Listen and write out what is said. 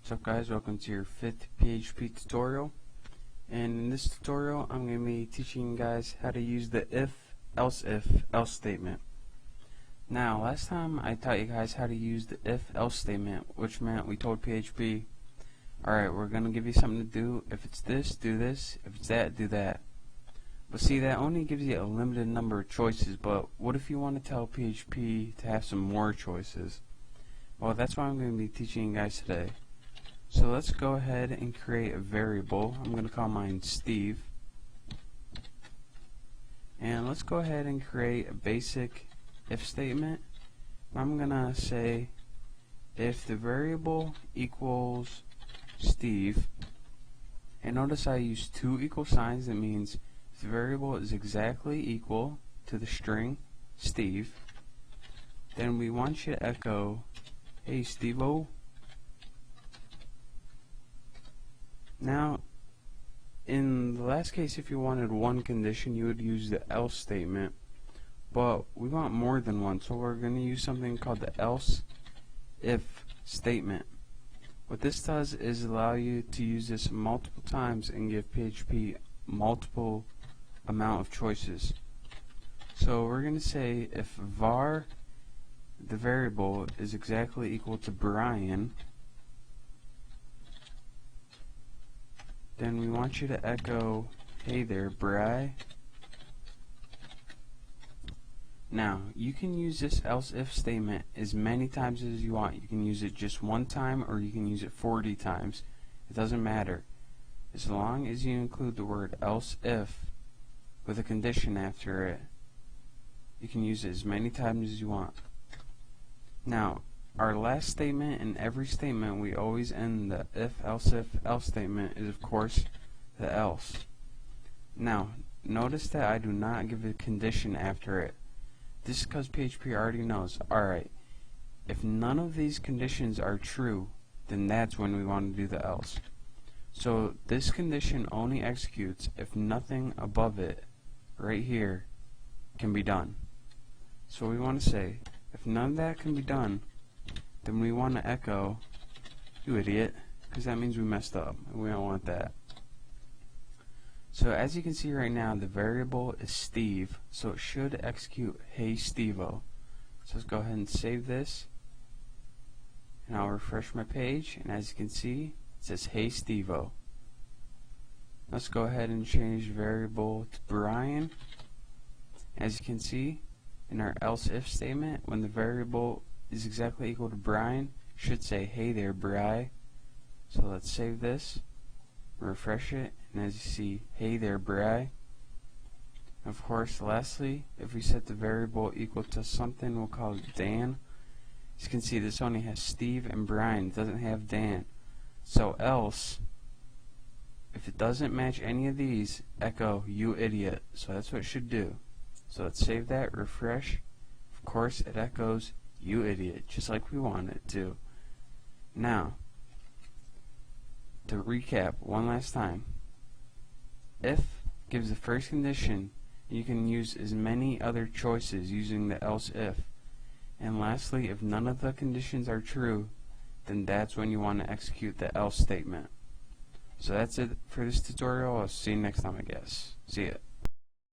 What's up guys, welcome to your 5th PHP tutorial, and in this tutorial I'm going to be teaching you guys how to use the if, else statement. Now last time I taught you guys how to use the if else statement, which meant we told PHP, alright, we're going to give you something to do. If it's this, do this. If it's that, do that. But see, that only gives you a limited number of choices, but what if you want to tell PHP to have some more choices? Well, that's what I'm going to be teaching you guys today. So let's go ahead and create a variable. I'm going to call mine Steve. And let's go ahead and create a basic if statement. I'm going to say if the variable equals Steve, and notice I use two equal signs. That means if the variable is exactly equal to the string Steve, then we want you to echo, hey Steve-o. Now, in the last case, if you wanted one condition, you would use the else statement, but we want more than one, so we're going to use something called the else if statement. What this does is allow you to use this multiple times and give PHP multiple amount of choices. So we're going to say if var, the variable, is exactly equal to Brian, then we want you to echo, hey there, Bri. Now, you can use this else if statement as many times as you want. You can use it just one time, or you can use it 40 times. It doesn't matter. As long as you include the word else if with a condition after it, you can use it as many times as you want. Now, our last statement in every statement, we always end the if else statement is of course the else. Now notice that I do not give a condition after it. This is because PHP already knows, alright, if none of these conditions are true, then that's when we want to do the else. So this condition only executes if nothing above it right here can be done. So we want to say if none of that can be done, then we want to echo, you idiot, because that means we messed up, and we don't want that. So as you can see right now, the variable is Steve, so it should execute hey Steve-o. So let's go ahead and save this, and I'll refresh my page, and as you can see, it says hey Steve-o. Let's go ahead and change the variable to Brian. As you can see, in our else if statement, when the variable is exactly equal to Brian, should say hey there Bri. So let's save this, refresh it, and as you see, hey there Bri. Of course, lastly, if we set the variable equal to something, we'll call it Dan. As you can see, this only has Steve and Brian, it doesn't have Dan. So else, if it doesn't match any of these, echo you idiot. So that's what it should do. So let's save that, refresh. Of course, it echoes you idiot, just like we want it to. Now, to recap one last time, if gives the first condition, you can use as many other choices using the else if. And lastly, if none of the conditions are true, then that's when you want to execute the else statement. So that's it for this tutorial. I'll see you next time, I guess. See ya.